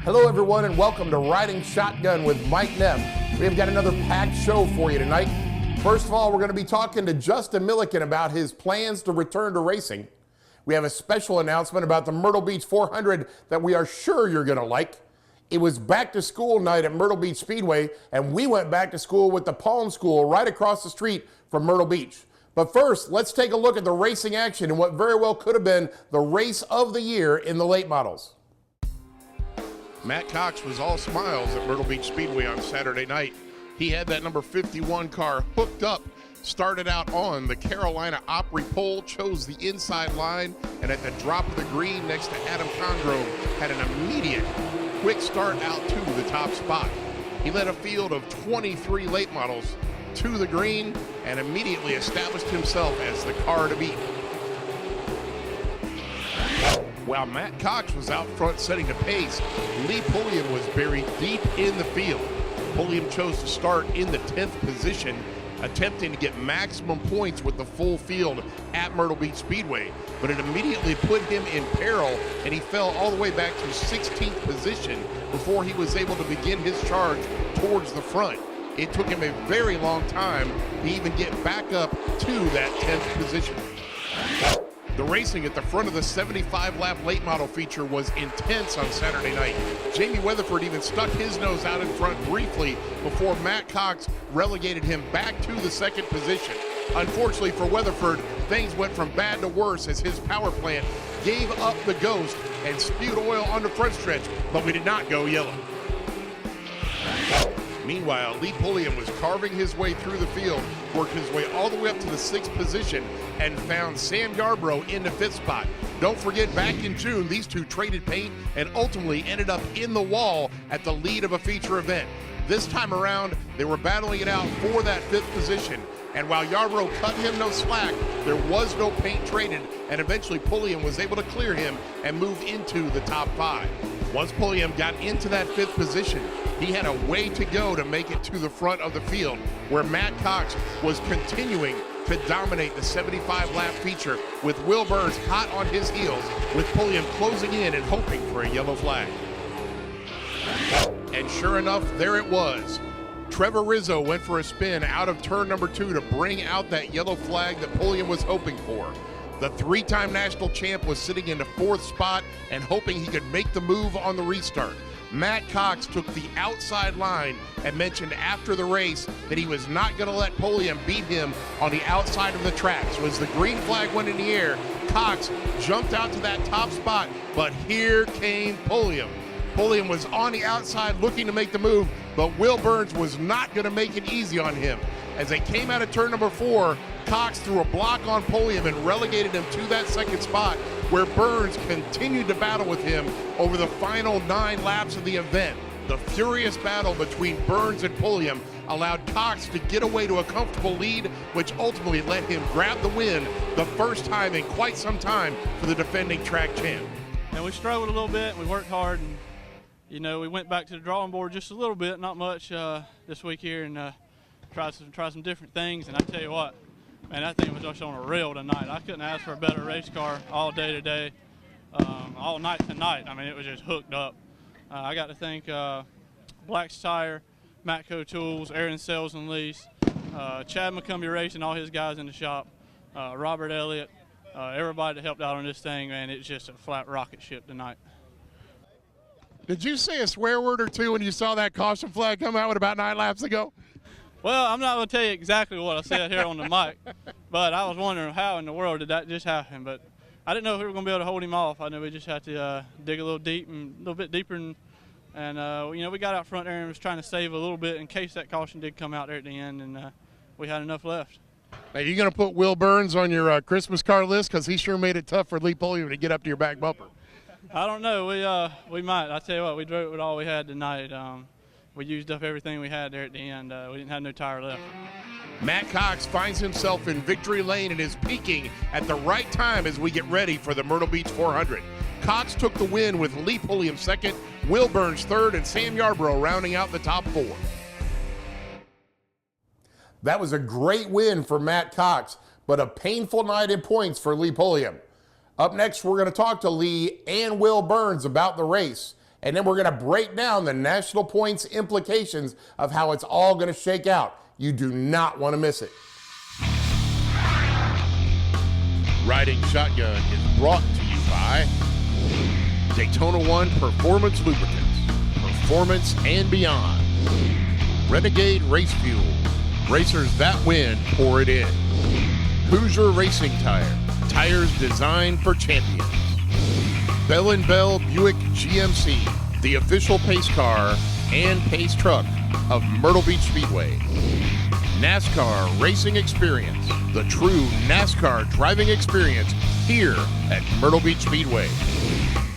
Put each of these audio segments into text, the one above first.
Hello everyone and welcome to Riding Shotgun with Mike Neff. We have got another packed show for you tonight. First of all, we're going to be talking to Justin Milliken about his plans to return to racing. We have a special announcement about the Myrtle Beach 400 that we are sure you're going to like. It was back to school night at Myrtle Beach Speedway, and we went back to school with the Pulliam School right across the street from Myrtle Beach. But first, let's take a look at the racing action and what very well could have been the race of the year in the late models. Matt Cox was all smiles at Myrtle Beach Speedway on Saturday night. He had that number 51 car hooked up, started out on the Carolina Opry pole, chose the inside line, and at the drop of the green next to Adam Congrove, had an immediate quick start out to the top spot. He led a field of 23 late models to the green and immediately established himself as the car to beat. While Matt Cox was out front setting the pace, Lee Pulliam was buried deep in the field. Pulliam chose to start in the 10th position, attempting to get maximum points with the full field at Myrtle Beach Speedway, but it immediately put him in peril, and he fell all the way back to 16th position before he was able to begin his charge towards the front. It took him a very long time to even get back up to that 10th position. The racing at the front of the 75-lap late model feature was intense on Saturday night. Jamie Weatherford even stuck his nose out in front briefly before Matt Cox relegated him back to the second position. Unfortunately for Weatherford, things went from bad to worse as his power plant gave up the ghost and spewed oil on the front stretch, but we did not go yellow. Meanwhile, Lee Pulliam was carving his way through the field, worked his way all the way up to the 6th position, and found Sam Yarbrough in the 5th spot. Don't forget, back in June, these two traded paint and ultimately ended up in the wall at the lead of a feature event. This time around, they were battling it out for that 5th position. And while Yarbrough cut him no slack, there was no paint traded, and eventually Pulliam was able to clear him and move into the top 5. Once Pulliam got into that 5th position, he had a way to go to make it to the front of the field, where Matt Cox was continuing to dominate the 75-lap feature with Will Burns hot on his heels, with Pulliam closing in and hoping for a yellow flag. And sure enough, there it was. Trevor Rizzo went for a spin out of turn number 2 to bring out that yellow flag that Pulliam was hoping for. The 3-time national champ was sitting in the 4th spot and hoping he could make the move on the restart. Matt Cox took the outside line and mentioned after the race that he was not going to let Pulliam beat him on the outside of the track. So as the green flag went in the air, Cox jumped out to that top spot, but here came Pulliam. Pulliam was on the outside looking to make the move, but Will Burns was not going to make it easy on him. As they came out of turn number 4, Cox threw a block on Pulliam and relegated him to that 2nd spot, where Burns continued to battle with him over the final 9 laps of the event. The furious battle between Burns and Pulliam allowed Cox to get away to a comfortable lead, which ultimately let him grab the win the first time in quite some time for the defending track champ. And we struggled a little bit, we worked hard, and you know, we went back to the drawing board just a little bit, not much this week here, and try some different things. And I tell you what, man, that thing was just on a reel tonight. I couldn't ask for a better race car all day today, all night tonight. I mean, it was just hooked up. I got to thank Black's Tire, Matco Tools, Aaron Sales and Lease, Chad McCumbee Racing, all his guys in the shop, Robert Elliott, everybody that helped out on this thing, man. It's just a flat rocket ship tonight. Did you say a swear word or two when you saw that caution flag come out about 9 laps ago? Well, I'm not going to tell you exactly what I said here on the mic, but I was wondering how in the world did that just happen. But I didn't know if we were going to be able to hold him off. I knew we just had to dig a little bit deeper, and you know, we got out front there and was trying to save a little bit in case that caution did come out there at the end, and we had enough left. Now, you going to put Will Burns on your Christmas car list, because he sure made it tough for Lee Pulliam to get up to your back bumper? I don't know. We might. I tell you what, we drove it with all we had tonight. We used up everything we had there at the end. We didn't have no tire left. Matt Cox finds himself in victory lane and is peaking at the right time as we get ready for the Myrtle Beach 400. Cox took the win with Lee Pulliam 2nd, Will Burns 3rd, and Sam Yarbrough rounding out the top 4. That was a great win for Matt Cox, but a painful night in points for Lee Pulliam. Up next, we're going to talk to Lee and Will Burns about the race And then we're going to break down the national points implications of how it's all going to shake out. You do not want to miss it. Riding Shotgun is brought to you by Daytona 1 Performance Lubricants, Performance and Beyond. Renegade Race Fuel, racers that win, pour it in. Hoosier Racing Tire, tires designed for champions. Bell & Bell Buick GMC, the official pace car and pace truck of Myrtle Beach Speedway. NASCAR Racing Experience, the true NASCAR driving experience here at Myrtle Beach Speedway.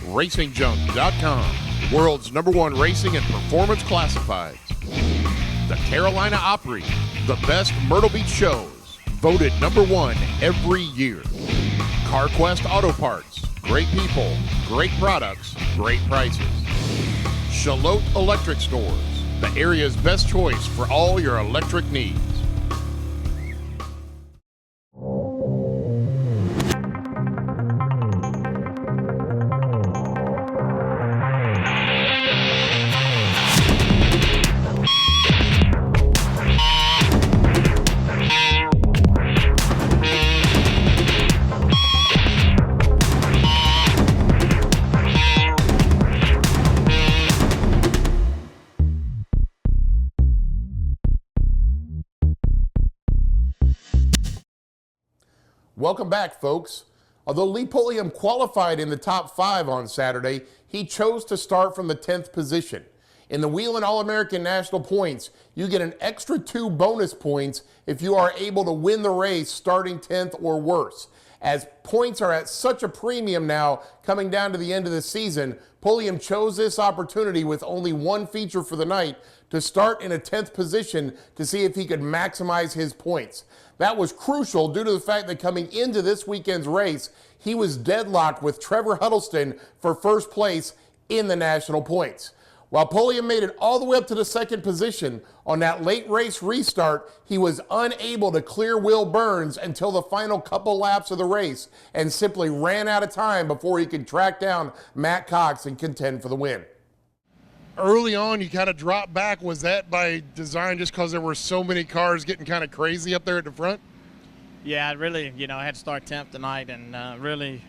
RacingJunk.com, world's #1 racing and performance classifieds. The Carolina Opry, the best Myrtle Beach shows, voted #1 every year. CarQuest Auto Parts, great people, great products, great prices. Shalot Electric Stores, the area's best choice for all your electric needs. Welcome back, folks. Although Lee Pulliam qualified in the top 5 on Saturday, he chose to start from the 10th position. In the Whelen All-American National Points, you get an extra 2 bonus points if you are able to win the race starting 10th or worse. As points are at such a premium now coming down to the end of the season, Pulliam chose this opportunity with only 1 feature for the night to start in a 10th position to see if he could maximize his points. That was crucial due to the fact that coming into this weekend's race, he was deadlocked with Trevor Huddleston for first place in the national points. While Pulliam made it all the way up to the 2nd position, on that late race restart, he was unable to clear Will Burns until the final couple laps of the race and simply ran out of time before he could track down Matt Cox and contend for the win. Early on, you kind of dropped back. Was that by design just because there were so many cars getting kind of crazy up there at the front? Yeah, I really, I had to start 10th tonight and really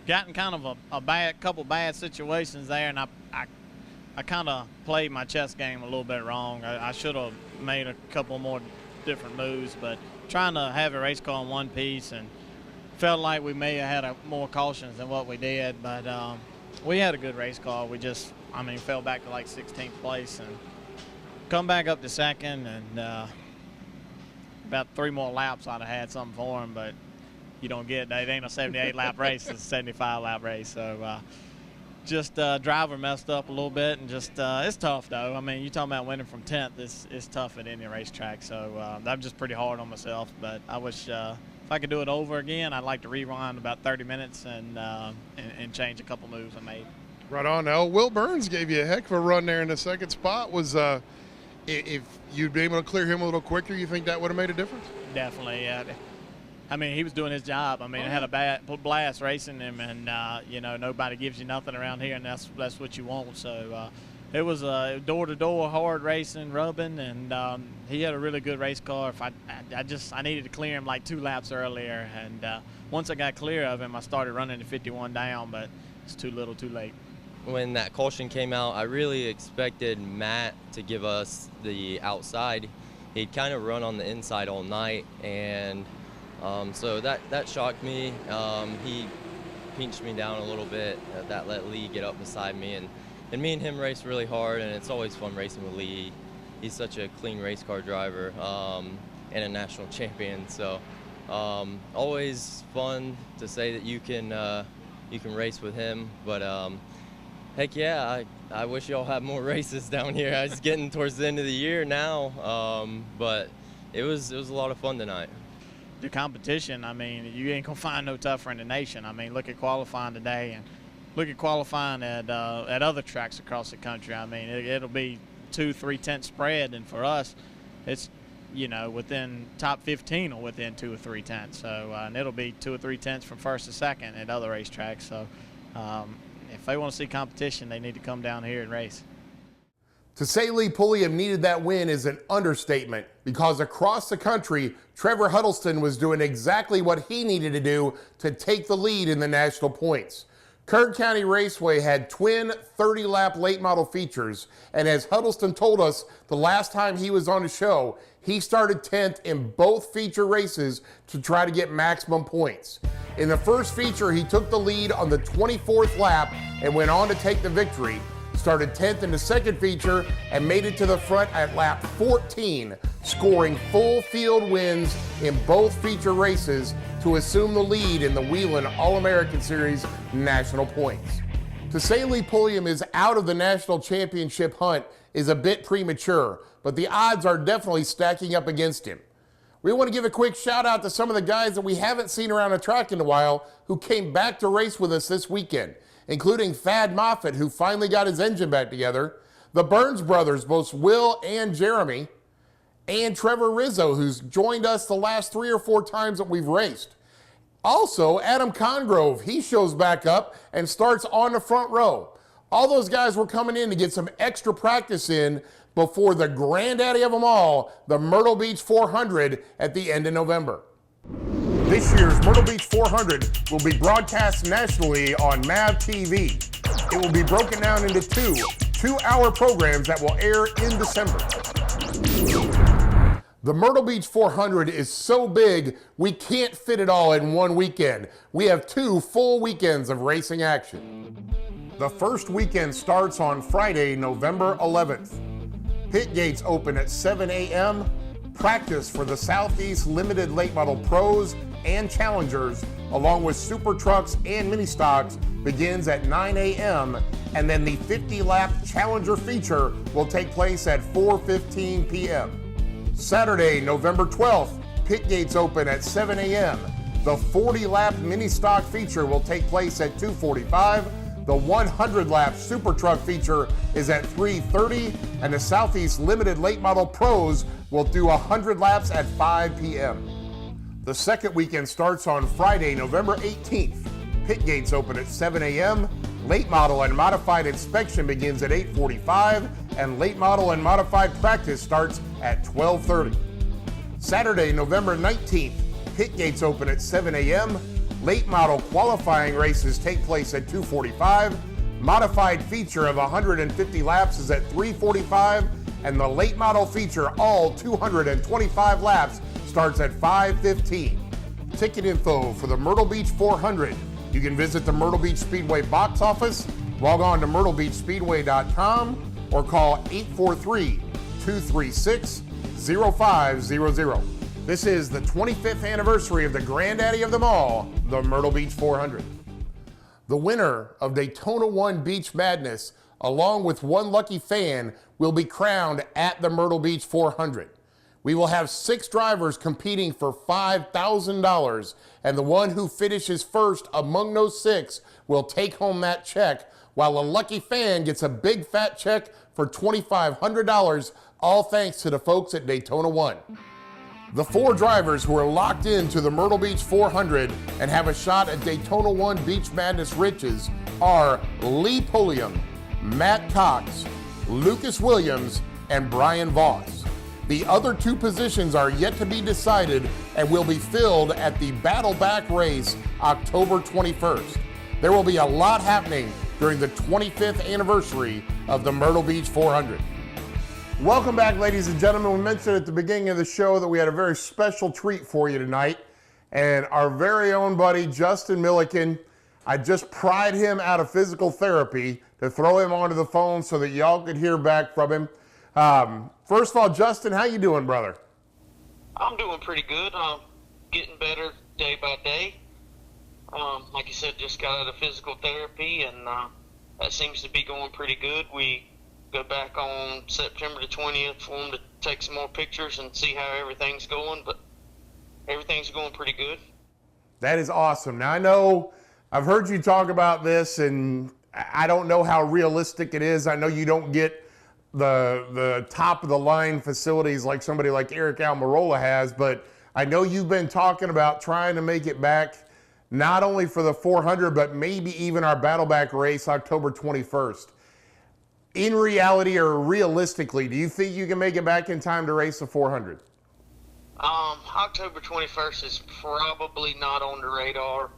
gotten kind of a couple bad situations there, and I kind of played my chess game a little bit wrong. I should have made a couple more different moves, but trying to have a race car in one piece, and felt like we may have had more cautions than what we did, but we had a good race car. We just, fell back to like 16th place and come back up to 2nd, and about 3 more laps I'd have had something for him, but you don't get that. It ain't a 78-lap race, it's a 75-lap race. So just driver messed up a little bit, and just it's tough though. You talking about winning from 10th, it's tough at any racetrack. So I'm just pretty hard on myself, but I wish if I could do it over again, I'd like to rewind about 30 minutes and change a couple moves I made. Right on. Now, Will Burns gave you a heck of a run there in the 2nd spot. Was if you'd been able to clear him a little quicker, you think that would have made a difference? Definitely, yeah. He was doing his job. I had a bad blast racing him, and nobody gives you nothing around here, and that's what you want. So it was door-to-door hard racing, rubbing, and he had a really good race car. I needed to clear him like 2 laps earlier, and once I got clear of him, I started running the 51 down, but it's too little, too late. When that caution came out, I really expected Matt to give us the outside. He'd kind of run on the inside all night, and so that shocked me. He pinched me down a little bit. That let Lee get up beside me, and me and him raced really hard, and it's always fun racing with Lee. He's such a clean race car driver and a national champion. So always fun to say that you can race with him. But heck yeah, I wish y'all had more races down here. It's getting towards the end of the year now, but it was a lot of fun tonight. The competition, you ain't gonna find no tougher in the nation. Look at qualifying today, and look at qualifying at other tracks across the country. It'll be 2-3 tenths spread, and for us, it's within top 15 or within 2 or 3 tenths. So and it'll be 2 or 3 tenths from 1st to 2nd at other racetracks. So if they want to see competition, they need to come down here and race. To say Lee Pulliam needed that win is an understatement, because across the country, Trevor Huddleston was doing exactly what he needed to do to take the lead in the national points. Kern County Raceway had twin 30-lap late model features, and as Huddleston told us the last time he was on the show, he started 10th in both feature races to try to get maximum points. In the first feature, he took the lead on the 24th lap and went on to take the victory. Started 10th in the second feature and made it to the front at lap 14, scoring full field wins in both feature races to assume the lead in the Wheeling All-American Series national points. To say Lee Pulliam is out of the national championship hunt is a bit premature, but the odds are definitely stacking up against him. We want to give a quick shout out to some of the guys that we haven't seen around the track in a while who came back to race with us this weekend, including Thad Moffitt, who finally got his engine back together, the Burns brothers, both Will and Jeremy, and Trevor Rizzo, who's joined us the last 3 or 4 times that we've raced. Also, Adam Congrove, he shows back up and starts on the front row. All those guys were coming in to get some extra practice in before the granddaddy of them all, the Myrtle Beach 400 at the end of November. This year's Myrtle Beach 400 will be broadcast nationally on MAV TV. It will be broken down into two-hour programs that will air in December. The Myrtle Beach 400 is so big, we can't fit it all in one weekend. We have 2 full weekends of racing action. The first weekend starts on Friday, November 11th. Pit gates open at 7 a.m. Practice for the Southeast Limited Late Model Pros and Challengers, along with Super Trucks and Mini Stocks, begins at 9 a.m. And then the 50-lap Challenger feature will take place at 4:15 p.m. Saturday, November 12th, pit gates open at 7 a.m. The 40-lap Mini Stock feature will take place at 2:45. The 100-lap Super Truck feature is at 3:30, and the Southeast Limited Late Model Pros will do 100 laps at 5 p.m. The second weekend starts on Friday, November 18th. Pit gates open at 7 a.m. Late Model and Modified Inspection begins at 8:45, and Late Model and Modified Practice starts at 12:30. Saturday, November 19th, pit gates open at 7 a.m. Late Model qualifying races take place at 2:45. Modified feature of 150 laps is at 3:45, and the Late Model feature, all 225 laps, starts at 5:15. Ticket info for the Myrtle Beach 400. You can visit the Myrtle Beach Speedway box office, log on to myrtlebeachspeedway.com, or call 843-236-0500. This is the 25th anniversary of the granddaddy of them all, the Myrtle Beach 400. The winner of Daytona 1 Beach Madness, along with one lucky fan, will be crowned at the Myrtle Beach 400. We will have 6 drivers competing for $5,000, and the one who finishes first among those 6 will take home that check, while a lucky fan gets a big fat check for $2,500, all thanks to the folks at Daytona 1. The 4 drivers who are locked into the Myrtle Beach 400 and have a shot at Daytona 1 Beach Madness riches are Lee Pulliam, Matt Cox, Lucas Williams, and Brian Voss. The other 2 positions are yet to be decided and will be filled at the Battle Back race October 21st. There will be a lot happening during the 25th anniversary of the Myrtle Beach 400. Welcome back, ladies and gentlemen. We mentioned at the beginning of the show that we had a very special treat for you tonight, and our very own buddy Justin Milliken. I just pried him out of physical therapy to throw him onto the phone so that y'all could hear back from him. First of all, Justin, how you doing, brother? I'm doing pretty good. I'm getting better day by day. Like you said, just got out of physical therapy, and that seems to be going pretty good. We go back on September the 20th for them to take some more pictures and see how everything's going, but everything's going pretty good. That is awesome. Now, I know I've heard you talk about this, and I don't know how realistic it is. I know you don't get the top of the line facilities like somebody like Eric Almirola has, but I know you've been talking about trying to make it back not only for the 400, but maybe even our Battleback race October 21st. In reality or realistically, do you think you can make it back in time to race the 400? October 21st is probably not on the radar.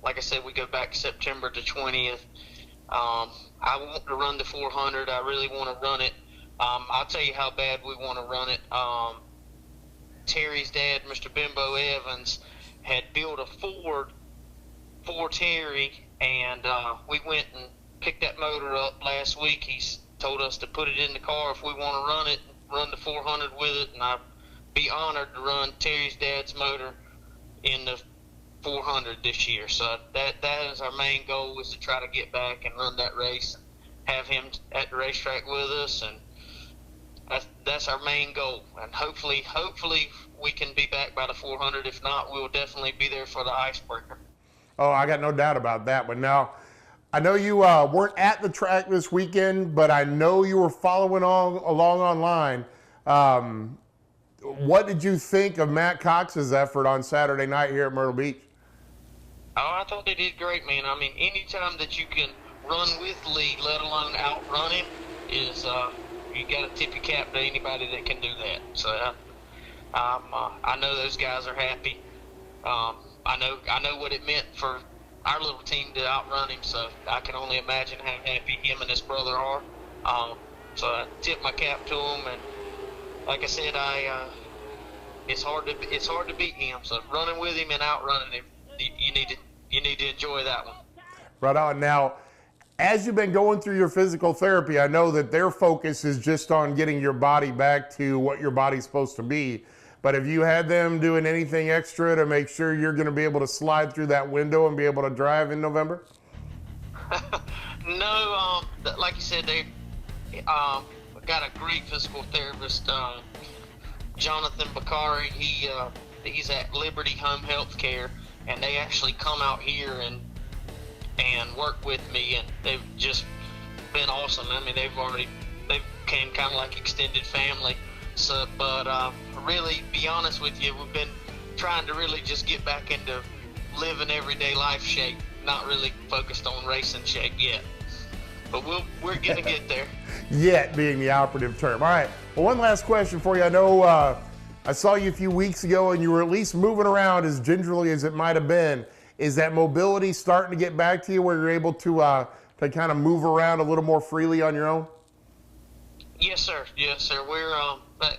Like I said, we go back September the 20th. I want to run the 400. I really want to run it. I'll tell you how bad we want to run it. Terry's dad, Mr. Bimbo Evans, had built a Ford for Terry, and we went and picked that motor up last week. He's told us to put it in the car if we want to run it, run the 400 with it, and I'd be honored to run Terry's dad's motor in the 400 this year. So that is our main goal, is to try to get back and run that race, have him at the racetrack with us, and that's our main goal. And hopefully we can be back by the 400. If not, we'll definitely be there for the icebreaker. Oh, I got no doubt about that. But now, I know you weren't at the track this weekend, but I know you were following along online. What did you think of Matt Cox's effort on Saturday night here at Myrtle Beach? Oh, I thought they did great, man. I mean, anytime that you can run with Lee, let alone outrun him, is you got to tip your cap to anybody that can do that. So I know those guys are happy. I know what it meant for our little team to outrun him, so I can only imagine how happy him and his brother are. So I tip my cap to him, and like I said, it's hard to beat him. So running with him and outrunning him, you need to enjoy that one. Right on. Now, as you've been going through your physical therapy, I know that their focus is just on getting your body back to what your body's supposed to be. But have you had them doing anything extra to make sure you're going to be able to slide through that window and be able to drive in November? No, like you said, they got a great physical therapist, Jonathan Bakari. He's at Liberty Home Health Care, and they actually come out here and work with me, and they've just been awesome. I mean, they became kind of like extended family. So, but really, be honest with you, we've been trying to really just get back into living everyday life shape, not really focused on racing shape yet. But we're gonna get there. Yet being the operative term. All right. Well, one last question for you. I know I saw you a few weeks ago, and you were at least moving around as gingerly as it might have been. Is that mobility starting to get back to you, where you're able to kind of move around a little more freely on your own? Yes, sir. Yes, sir.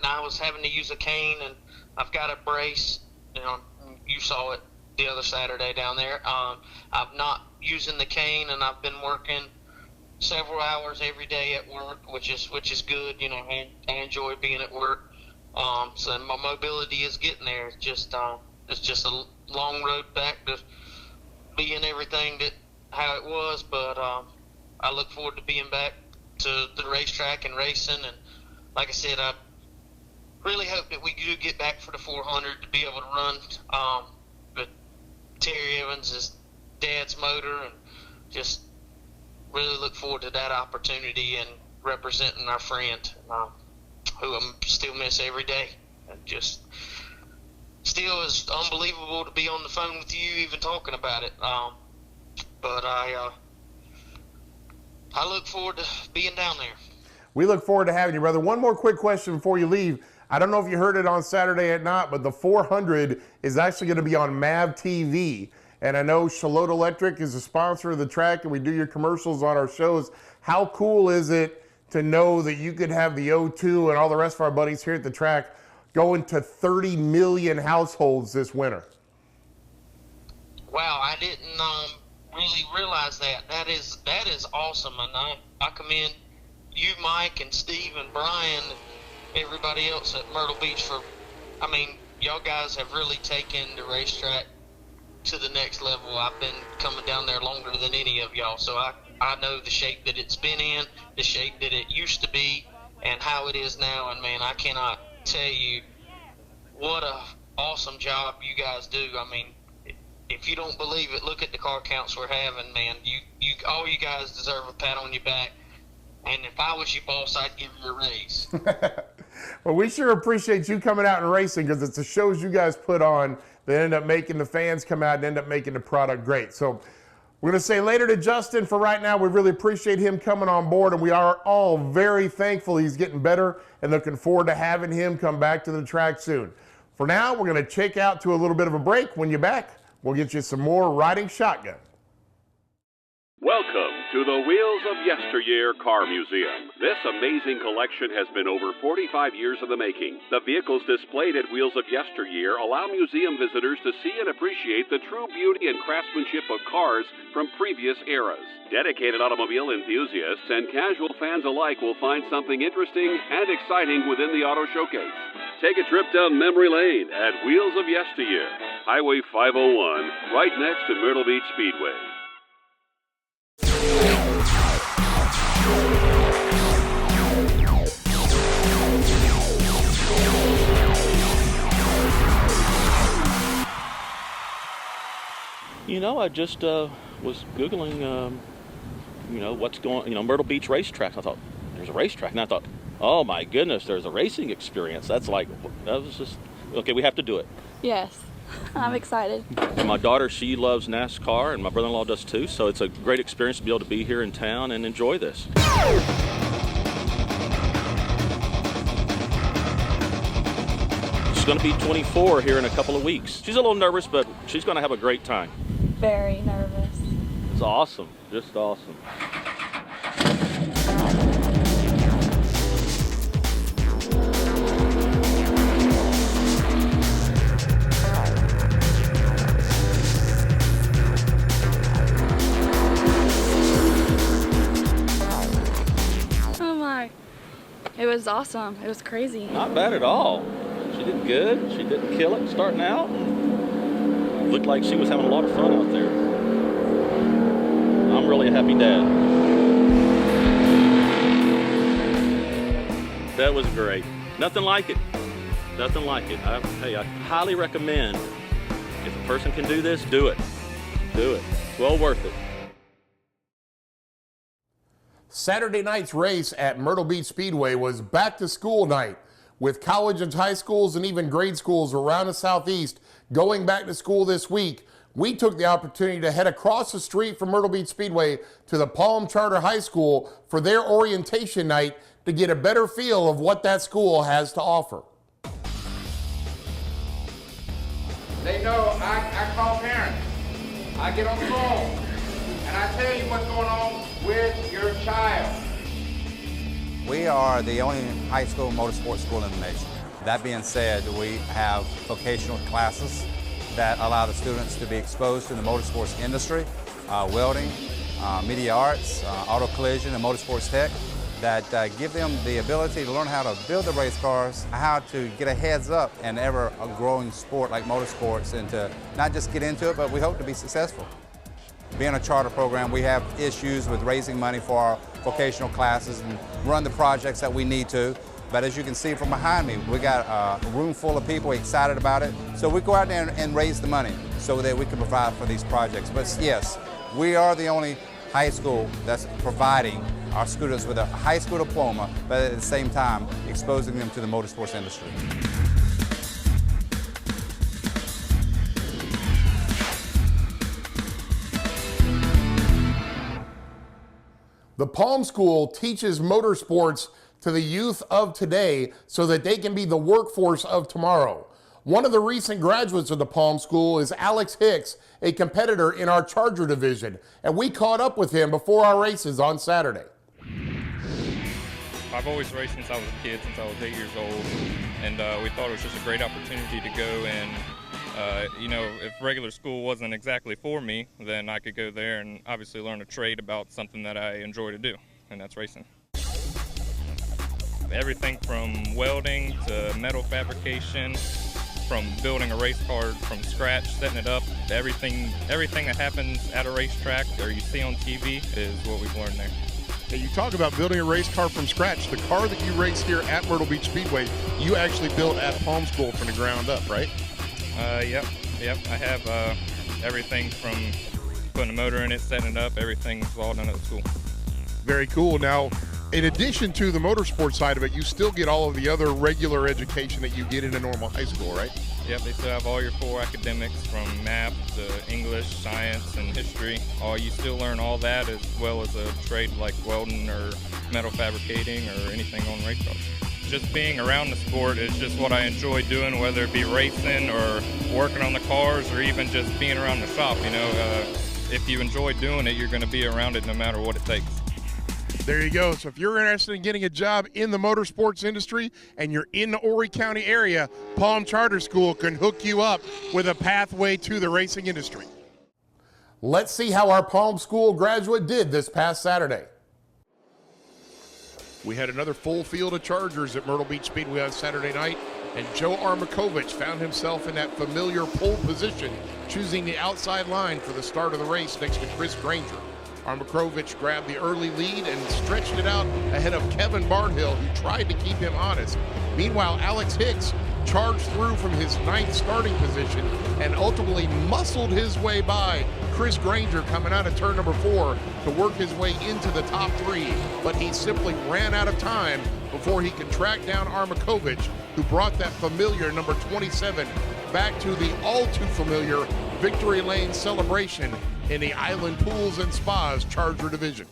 I was having to use a cane, and I've got a brace. You saw it the other Saturday down there. I'm not using the cane, and I've been working several hours every day at work, which is good. I enjoy being at work. So my mobility is getting there. It's just a long road back to being everything how it was. But I look forward to being back to the racetrack and racing. And like I said, I really hope that we do get back for the 400 to be able to run but Terry Evans' dad's motor, and just really look forward to that opportunity and representing our friend, who I still miss every day. And just still is unbelievable to be on the phone with you, even talking about it. But I look forward to being down there. We look forward to having you, brother. One more quick question before you leave. I don't know if you heard it on Saturday or not, but the 400 is actually going to be on MAV TV. And I know Charlotte Electric is a sponsor of the track, and we do your commercials on our shows. How cool is it to know that you could have the O2 and all the rest of our buddies here at the track going to 30 million households this winter? Wow, I didn't really realize that. That is awesome, and I commend you, Mike, and Steve, and Brian, everybody else at Myrtle Beach for, y'all guys have really taken the racetrack to the next level. I've been coming down there longer than any of y'all, so I know the shape that it's been in, the shape that it used to be, and how it is now. And man, I cannot tell you what a awesome job you guys do. If you don't believe it, look at the car counts we're having, man. You all you guys deserve a pat on your back. And if I was your boss, I'd give you a raise. Well, we sure appreciate you coming out and racing, because it's the shows you guys put on that end up making the fans come out and end up making the product great. So we're going to say later to Justin. For right now, we really appreciate him coming on board, and we are all very thankful he's getting better and looking forward to having him come back to the track soon. For now, we're going to check out to a little bit of a break. When you're back, we'll get you some more Riding Shotgun. Welcome to the Wheels of Yesteryear Car Museum. This amazing collection has been over 45 years in the making. The vehicles displayed at Wheels of Yesteryear allow museum visitors to see and appreciate the true beauty and craftsmanship of cars from previous eras. Dedicated automobile enthusiasts and casual fans alike will find something interesting and exciting within the auto showcase. Take a trip down memory lane at Wheels of Yesteryear, Highway 501, right next to Myrtle Beach Speedway. You know, I just was Googling, what's going, Myrtle Beach racetrack. I thought, there's a racetrack. And I thought, oh my goodness, there's a racing experience. That was just, okay, we have to do it. Yes, I'm excited. And my daughter, she loves NASCAR, and my brother-in-law does too, so it's a great experience to be able to be here in town and enjoy this. She's going to be 24 here in a couple of weeks. She's a little nervous, but she's going to have a great time. Very nervous. It's awesome, just awesome. Oh my, it was awesome. It was crazy. Not bad at all. She did good. She didn't kill it starting out. Looked like she was having a lot of fun out there. I'm really a happy dad. That was great. Nothing like it. Nothing like it. I highly recommend, if a person can do this, do it. Do it. It's well worth it. Saturday night's race at Myrtle Beach Speedway was back to school night, with college and high schools and even grade schools around the Southeast going back to school this week. We took the opportunity to head across the street from Myrtle Beach Speedway to the Pulliam Charter High School for their orientation night to get a better feel of what that school has to offer. They know I call parents. I get on the phone and I tell you what's going on with your child. We are the only high school motorsports school in the nation. That being said, we have vocational classes that allow the students to be exposed to the motorsports industry, welding, media arts, auto collision, and motorsports tech, that give them the ability to learn how to build the race cars, how to get a heads up in ever a growing sport like motorsports, and to not just get into it, but we hope to be successful. Being a charter program, we have issues with raising money for our vocational classes and run the projects that we need to. But as you can see from behind me, we got a room full of people excited about it. So we go out there and raise the money so that we can provide for these projects. But yes, we are the only high school that's providing our students with a high school diploma, but at the same time exposing them to the motorsports industry. The Palm School teaches motorsports to the youth of today so that they can be the workforce of tomorrow. One of the recent graduates of the Palm School is Alex Hicks, a competitor in our Charger division, and we caught up with him before our races on Saturday. I've always raced since I was a kid, since I was 8 years old, and we thought it was just a great opportunity to go and if regular school wasn't exactly for me, then I could go there and obviously learn a trade about something that I enjoy to do, and that's racing. Everything from welding to metal fabrication, from building a race car from scratch, setting it up, everything that happens at a racetrack or you see on TV is what we've learned there. Hey, you talk about building a race car from scratch. The car that you race here at Myrtle Beach Speedway, you actually built at Palm School from the ground up, right? Yep. I have everything from putting a motor in it, setting it up, everything's all done at the school. Very cool. Now, In addition to the motorsport side of it, you still get all of the other regular education that you get in a normal high school, right? Yep, they still have all your core academics from math to English, science, and history. You still learn all that as well as a trade like welding or metal fabricating or anything on race cars. Just being around the sport is just what I enjoy doing, whether it be racing or working on the cars or even just being around the shop. You know, if you enjoy doing it, you're going to be around it no matter what it takes. There you go. So if you're interested in getting a job in the motorsports industry and you're in the Horry County area, Pulliam Charter School can hook you up with a pathway to the racing industry. Let's see how our Pulliam School graduate did this past Saturday. We had another full field of Chargers at Myrtle Beach Speedway on Saturday night, and Joe Armakovich found himself in that familiar pole position, choosing the outside line for the start of the race next to Chris Granger. Armakovich grabbed the early lead and stretched it out ahead of Kevin Barnhill, who tried to keep him honest. Meanwhile, Alex Hicks charged through from his 9th starting position and ultimately muscled his way by Chris Granger coming out of turn number 4 to work his way into the top 3, but he simply ran out of time before he could track down Armakovich, who brought that familiar number 27 back to the all too familiar Victory Lane celebration in the Island Pools and Spas Charger division.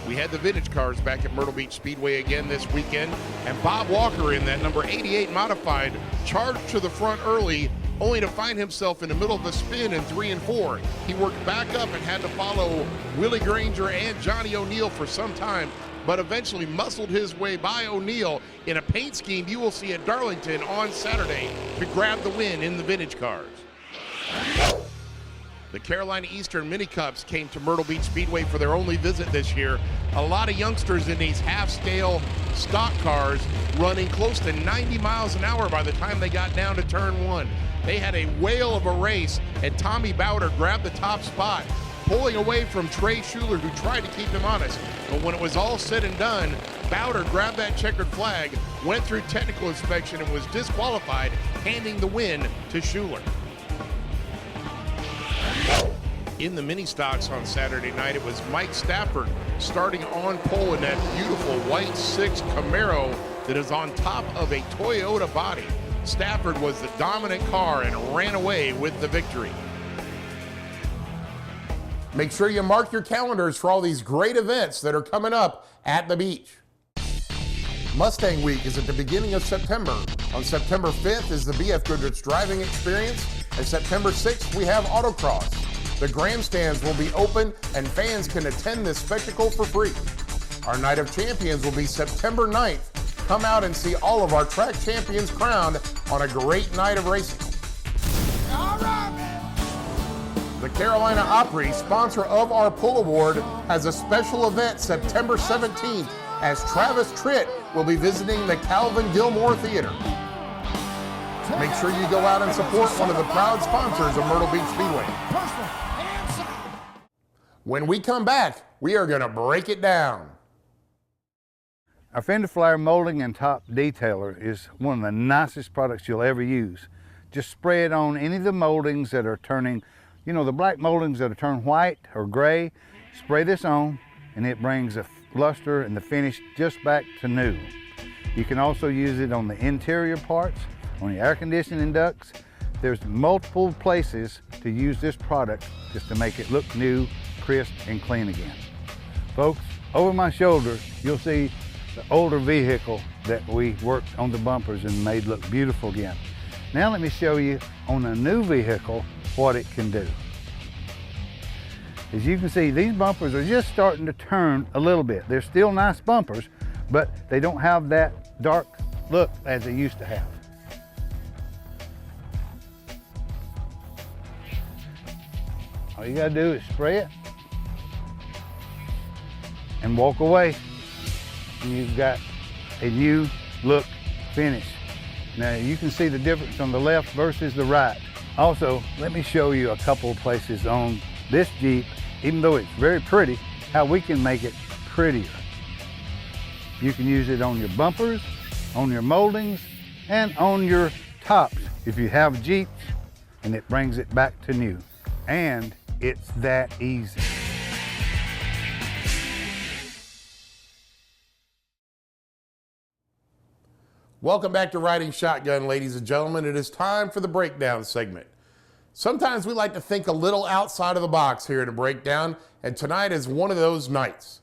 We had the vintage cars back at Myrtle Beach Speedway again this weekend, and Bob Walker in that number 88 modified charged to the front early, only to find himself in the middle of the spin in 3 and 4. He worked back up and had to follow Willie Granger and Johnny O'Neill for some time, but eventually muscled his way by O'Neill in a paint scheme you will see at Darlington on Saturday to grab the win in the vintage cars. The Carolina Eastern Mini Cups came to Myrtle Beach Speedway for their only visit this year. A lot of youngsters in these half-scale stock cars running close to 90 miles an hour by the time they got down to turn 1. They had a whale of a race, and Tommy Bowder grabbed the top spot, pulling away from Trey Schuler, who tried to keep him honest. But when it was all said and done, Bowder grabbed that checkered flag, went through technical inspection, and was disqualified, handing the win to Schuler. In the mini stocks on Saturday night, it was Mike Stafford starting on pole in that beautiful white 6 Camaro that is on top of a Toyota body. Stafford was the dominant car and ran away with the victory. Make sure you mark your calendars for all these great events that are coming up at the beach. Mustang Week is at the beginning of September. On September 5th is the BF Goodrich Driving Experience, and September 6th we have Autocross. The grandstands will be open and fans can attend this spectacle for free. Our Night of Champions will be September 9th. Come out and see all of our track champions crowned on a great night of racing. All right. The Carolina Opry, sponsor of our Pull Award, has a special event September 17th as Travis Tritt will be visiting the Calvin Gilmore Theater. Make sure you go out and support one of the proud sponsors of Myrtle Beach Speedway. When we come back, we are going to break it down. Our fender flare molding and top detailer is one of the nicest products you'll ever use. Just spray it on any of the moldings that are turning, you know, the black moldings that are turned white or gray. Spray this on and it brings the luster and the finish just back to new. You can also use it on the interior parts, on the air conditioning ducts. There's multiple places to use this product just to make it look new, crisp, and clean again. Folks, over my shoulder, you'll see the older vehicle that we worked on the bumpers and made look beautiful again. Now let me show you on a new vehicle what it can do. As you can see, these bumpers are just starting to turn a little bit. They're still nice bumpers, but they don't have that dark look as they used to have. All you gotta do is spray it and walk away. And you've got a new look finish. Now you can see the difference on the left versus the right. Also, let me show you a couple of places on this Jeep, even though it's very pretty, how we can make it prettier. You can use it on your bumpers, on your moldings, and on your tops if you have Jeeps, and it brings it back to new. And it's that easy. Welcome back to Riding Shotgun, ladies and gentlemen. It is time for the breakdown segment. Sometimes we like to think a little outside of the box here at a breakdown, and tonight is one of those nights.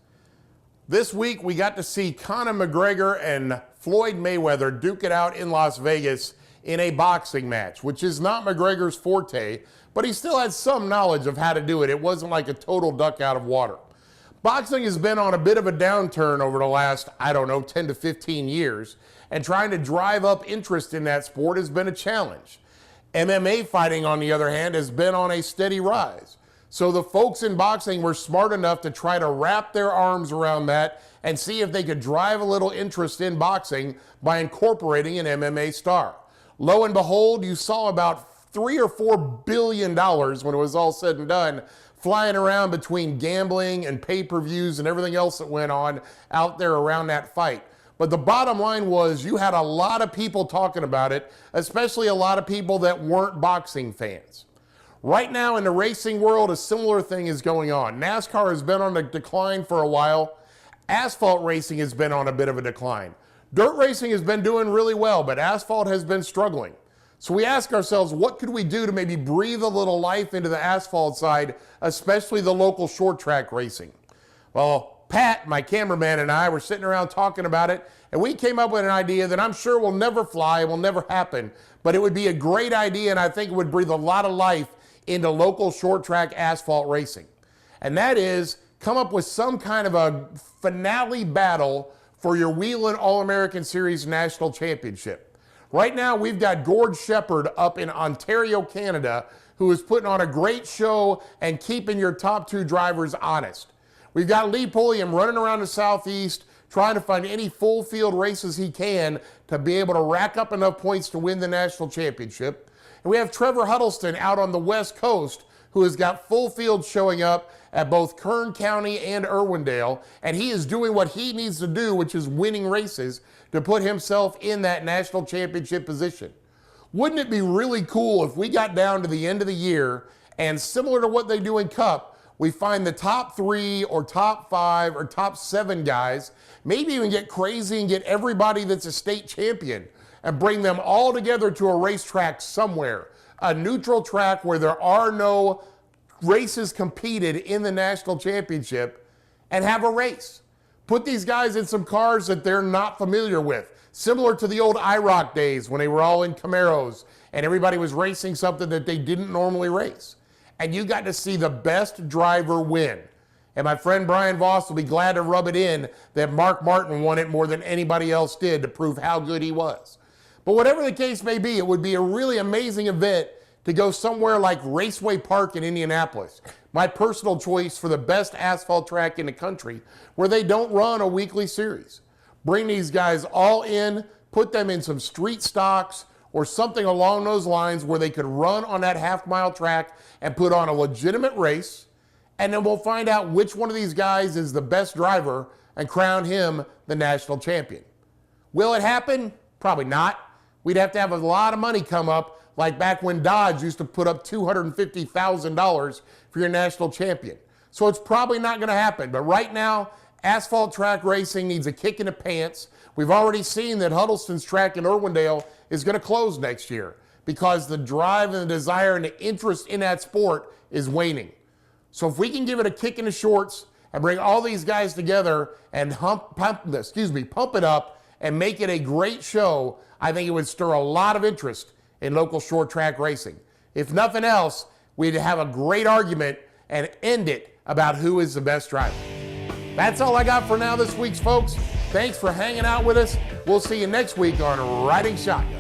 This week we got to see Conor McGregor and Floyd Mayweather duke it out in Las Vegas in a boxing match, which is not McGregor's forte, but he still had some knowledge of how to do it. It wasn't like a total duck out of water. Boxing has been on a bit of a downturn over the last, 10 to 15 years, and trying to drive up interest in that sport has been a challenge. MMA fighting, on the other hand, has been on a steady rise. So the folks in boxing were smart enough to try to wrap their arms around that and see if they could drive a little interest in boxing by incorporating an MMA star. Lo and behold, you saw about $3 or $4 billion when it was all said and done flying around between gambling and pay-per-views and everything else that went on out there around that fight. But the bottom line was you had a lot of people talking about it, especially a lot of people that weren't boxing fans. Right now in the racing world, a similar thing is going on. NASCAR has been on a decline for a while. Asphalt racing has been on a bit of a decline. Dirt racing has been doing really well, but asphalt has been struggling. So we ask ourselves, what could we do to maybe breathe a little life into the asphalt side, especially the local short track racing? Well, Pat, my cameraman, and I were sitting around talking about it, and we came up with an idea that I'm sure will never fly, will never happen, but it would be a great idea, and I think it would breathe a lot of life into local short track asphalt racing. And that is come up with some kind of a finale battle for your Wheeling All-American Series National Championship. Right now, we've got Gord Shepard up in Ontario, Canada, who is putting on a great show and keeping your top two drivers honest. We've got Lee Pulliam running around the Southeast, trying to find any full field races he can to be able to rack up enough points to win the national championship. And we have Trevor Huddleston out on the West Coast, who has got full field showing up at both Kern County and Irwindale, and he is doing what he needs to do, which is winning races to put himself in that national championship position. Wouldn't it be really cool if we got down to the end of the year and, similar to what they do in Cup, we find the top 3 or top 5 or top 7 guys, maybe even get crazy and get everybody that's a state champion and bring them all together to a racetrack somewhere, a neutral track where there are no races competed in the national championship, and have a race. Put these guys in some cars that they're not familiar with, similar to the old IROC days when they were all in Camaros and everybody was racing something that they didn't normally race. And you got to see the best driver win. And my friend Brian Voss will be glad to rub it in that Mark Martin won it more than anybody else did to prove how good he was. But whatever the case may be, it would be a really amazing event to go somewhere like Raceway Park in Indianapolis, my personal choice for the best asphalt track in the country, where they don't run a weekly series. Bring these guys all in, put them in some street stocks or something along those lines where they could run on that half-mile track and put on a legitimate race, and then we'll find out which one of these guys is the best driver and crown him the national champion. Will it happen? Probably not. We'd have to have a lot of money come up, like back when Dodge used to put up $250,000 for your national champion. So it's probably not going to happen. But right now, asphalt track racing needs a kick in the pants. We've already seen that Huddleston's track in Irwindale is going to close next year because the drive and the desire and the interest in that sport is waning. So if we can give it a kick in the shorts and bring all these guys together and pump it up and make it a great show, I think it would stir a lot of interest in local short track racing. If nothing else, we'd have a great argument and end it about who is the best driver. That's all I got for now this week, folks. Thanks for hanging out with us. We'll see you next week on Riding Shotgun.